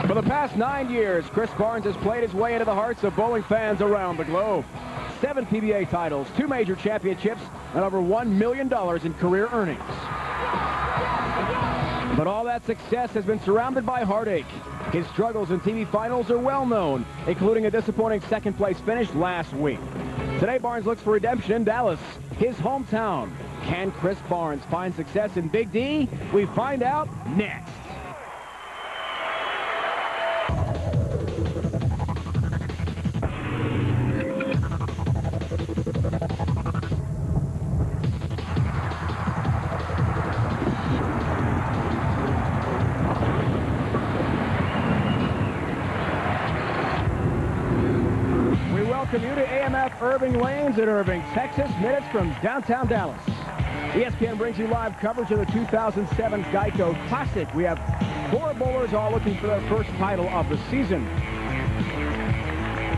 For the past 9 years, Chris Barnes has played his way into the hearts of bowling fans around the globe. 7 PBA titles, 2 major championships, and over $1 million in career earnings. But all that success has been surrounded by heartache. His struggles in TV finals are well known, including a disappointing second-place finish last week. Today, Barnes looks for redemption in Dallas, his hometown. Can Chris Barnes find success in Big D? We find out next. Welcome you to AMF Irving Lanes in Irving, Texas, minutes from downtown Dallas. ESPN brings you live coverage of the 2007 Geico Classic. We have 4 bowlers all looking for their first title of the season.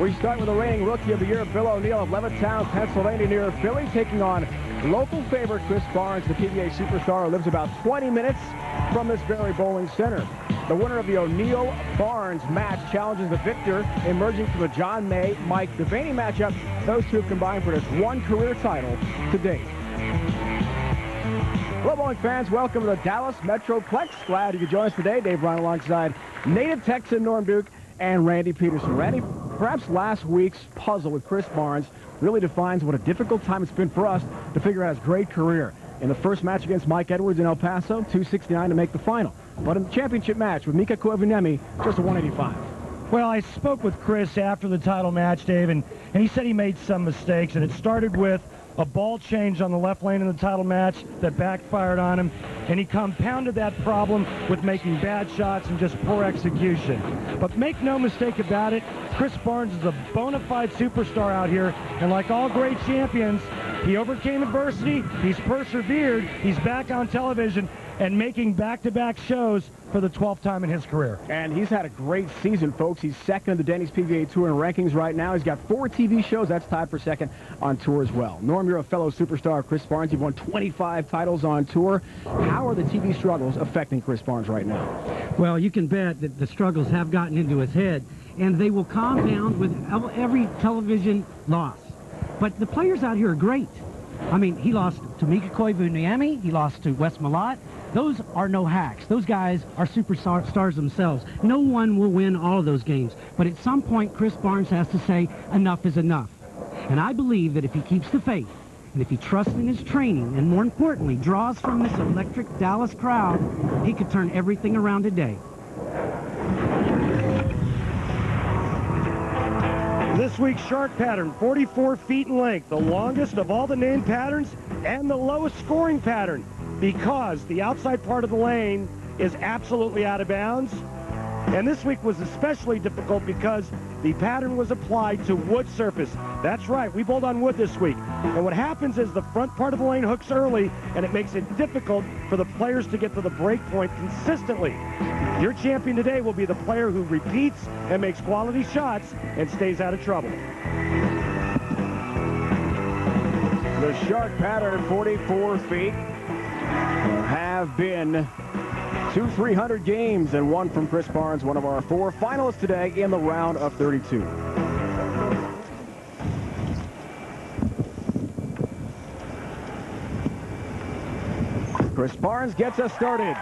We start with the reigning Rookie of the Year, Bill O'Neill of Levittown, Pennsylvania, near Philly, taking on local favorite Chris Barnes, the PBA superstar who lives about 20 minutes from this very bowling center. The winner of the O'Neill-Barnes match challenges the victor emerging from the John May-Mike Devaney matchup. Those two have combined for just 1 career title to date. Hello, bowling fans. Welcome to the Dallas Metroplex. Glad you could join us today. Dave Ryan alongside native Texan Norm Duke and Randy Peterson. Randy, perhaps last week's puzzle with Chris Barnes really defines what a difficult time it's been for us to figure out his great career. In the first match against Mike Edwards in El Paso, 269 to make the final. But in the championship match with Mika Koivuniemi, just a 185. Well, I spoke with Chris after the title match, Dave, and he said he made some mistakes, and it started with a ball change on the left lane in the title match that backfired on him, and he compounded that problem with making bad shots and just poor execution. But make no mistake about it, Chris Barnes is a bona fide superstar out here, and like all great champions, he overcame adversity, he's persevered, he's back on television, and making back-to-back shows for the 12th time in his career. And he's had a great season, folks. He's second in the Denny's PBA Tour in rankings right now. He's got 4 TV shows. That's tied for second on tour as well. Norm, you're a fellow superstar, Chris Barnes. You've won 25 titles on tour. How are the TV struggles affecting Chris Barnes right now? Well, you can bet that the struggles have gotten into his head, and they will compound with every television loss. But the players out here are great. I mean, he lost to Mika Koivuniemi. He lost to Wes Malott. Those are no hacks. Those guys are superstars themselves. No one will win all of those games. But at some point, Chris Barnes has to say, enough is enough. And I believe that if he keeps the faith, and if he trusts in his training, and more importantly, draws from this electric Dallas crowd, he could turn everything around today. This week's shark pattern, 44 feet in length, the longest of all the named patterns and the lowest scoring pattern, because the outside part of the lane is absolutely out of bounds. And this week was especially difficult because the pattern was applied to wood surface. That's right, we bowled on wood this week. And what happens is the front part of the lane hooks early, and it makes it difficult for the players to get to the break point consistently. Your champion today will be the player who repeats and makes quality shots and stays out of trouble. The shark pattern at 44 feet. There have been 2 300 games and 1 from Chris Barnes, one of our 4 finalists today in the round of 32. Chris Barnes gets us started.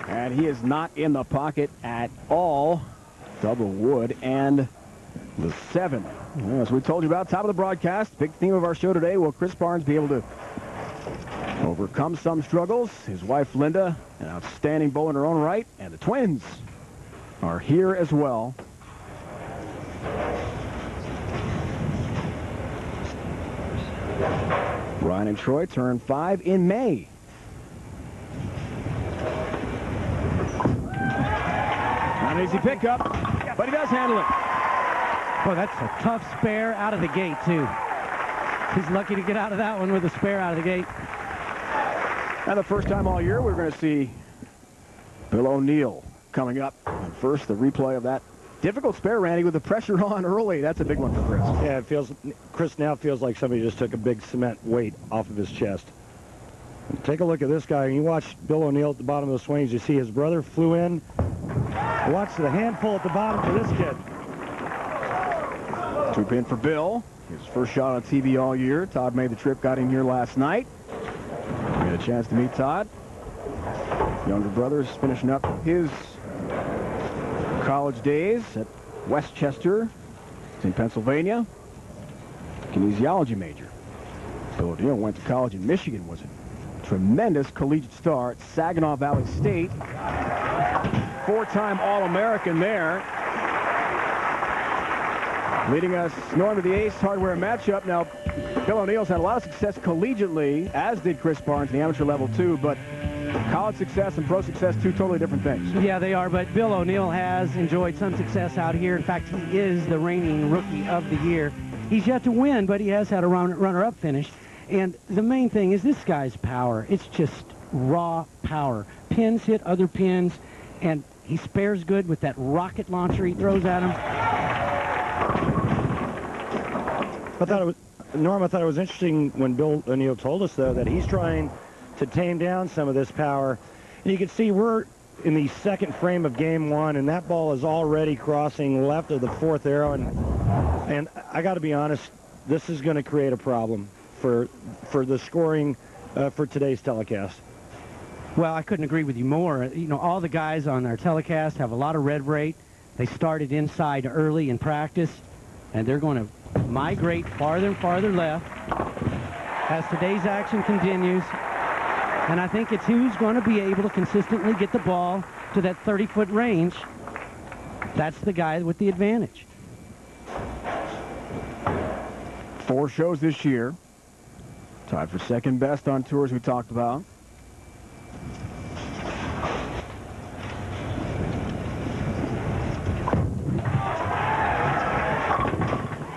And he is not in the pocket at all. Double wood and the 7. As we told you about, top of the broadcast, big theme of our show today, will Chris Barnes be able to overcome some struggles? His wife, Linda, an outstanding bowler in her own right, and the twins are here as well. Ryan and Troy turn 5 in May. Not an easy pickup, but he does handle it. Boy, that's a tough spare out of the gate, too. He's lucky to get out of that one with a spare out of the gate. Now, the first time all year, we're going to see Bill O'Neill coming up. And first, the replay of that difficult spare, Randy, with the pressure on early. That's a big one for Chris. Yeah, Chris now feels like somebody just took a big cement weight off of his chest. And take a look at this guy. You watch Bill O'Neill at the bottom of the swings. You see his brother flew in. Watch the handful at the bottom for this kid. Two pin for Bill. His first shot on TV all year. Todd made the trip, got in here last night. We had a chance to meet Todd. Younger brother is finishing up his college days at Westchester. It's in Pennsylvania. Kinesiology major. Bill O'Neill went to college in Michigan, was a tremendous collegiate star at Saginaw Valley State. Four-time All-American there. Leading us, Norm, to the Ace Hardware matchup. Now, Bill O'Neill's had a lot of success collegiately, as did Chris Barnes in the amateur level, too, but college success and pro success, two totally different things. Yeah, they are, but Bill O'Neill has enjoyed some success out here. In fact, he is the reigning Rookie of the Year. He's yet to win, but he has had a runner-up finish. And the main thing is this guy's power. It's just raw power. Pins hit other pins, and he spares good with that rocket launcher he throws at him. Norm, I thought it was interesting when Bill O'Neill told us, though, that he's trying to tame down some of this power. And you can see we're in the second frame of game one, and that ball is already crossing left of the fourth arrow. And I got to be honest, this is going to create a problem for the scoring for today's telecast. Well, I couldn't agree with you more. You know, all the guys on our telecast have a lot of red rate. They started inside early in practice, and they're going to migrate farther and farther left as today's action continues. And I think it's who's going to be able to consistently get the ball to that 30-foot range. That's the guy with the advantage. 4 shows this year. Tied for second best on tours we talked about.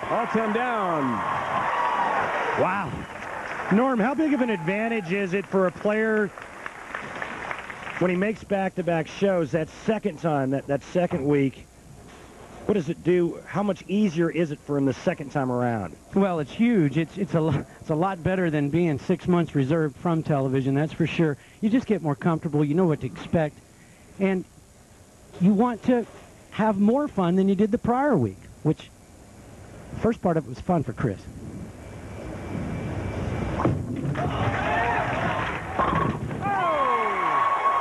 All 10 down. Wow. Norm, how big of an advantage is it for a player when he makes back-to-back shows that second time, that second week? What does it do? How much easier is it for him the second time around? Well, it's huge. It's a lot better than being 6 months reserved from television, that's for sure. You just get more comfortable. You know what to expect. And you want to have more fun than you did the prior week, which the first part of it was fun for Chris.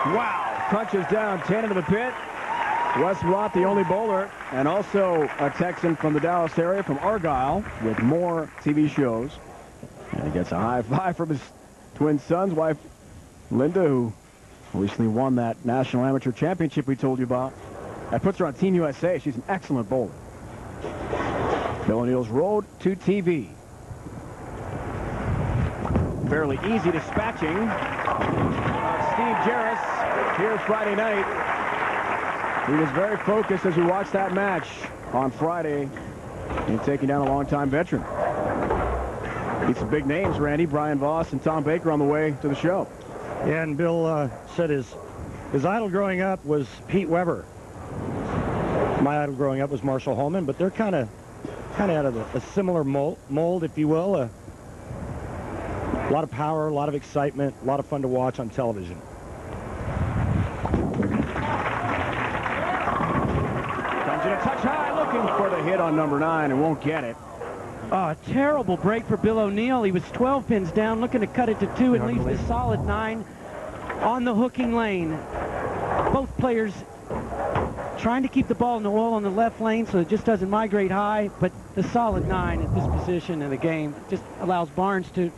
Wow. Punches down 10 into the pit. Wes Roth, the only bowler, and also a Texan from the Dallas area, from Argyle, with more TV shows. And he gets a high five from his twin son's wife, Linda, who recently won that National Amateur Championship we told you about. That puts her on Team USA. She's an excellent bowler. Bill O'Neill's road to TV. Fairly easy dispatching of Steve Jarris here Friday night. He was very focused as we watched that match on Friday in taking down a longtime veteran. Beat some big names, Randy, Brian Voss and Tom Baker on the way to the show. Yeah, and Bill said his idol growing up was Pete Weber. My idol growing up was Marshall Holman, but they're kind of out of a similar mold, if you will. A lot of power, a lot of excitement, a lot of fun to watch on television. A touch high, looking for the hit on number 9 and won't get it. Oh, a terrible break for Bill O'Neill. He was 12 pins down, looking to cut it to 2 and leaves the solid 9 on the hooking lane. Both players trying to keep the ball in the wall on the left lane so it just doesn't migrate high, but the solid 9 at this position in the game just allows Barnes to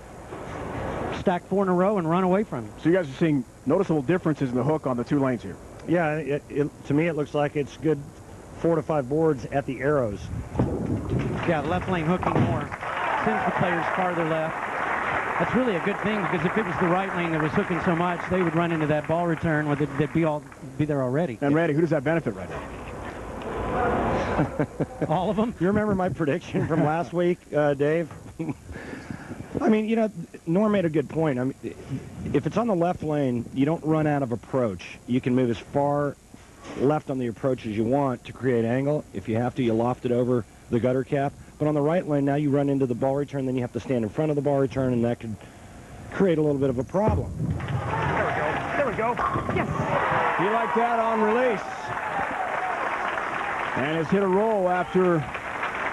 stack 4 in a row and run away from him. So you guys are seeing noticeable differences in the hook on the 2 lanes here. Yeah, to me it looks like it's good 4 to 5 boards at the arrows. Yeah, the left lane hooking more. Sends the players farther left. That's really a good thing, because if it was the right lane that was hooking so much, they would run into that ball return where they'd be there already. And Randy, who does that benefit right now? All of them. You remember my prediction from last week, Dave? I mean, you know, Norm made a good point. I mean, if it's on the left lane, you don't run out of approach. You can move as far left on the approach as you want to create angle. If you have to, you loft it over the gutter cap. But on the right lane, now you run into the ball return, then you have to stand in front of the ball return, and that could create a little bit of a problem. There we go. Yes. You like that on release. And has hit a roll after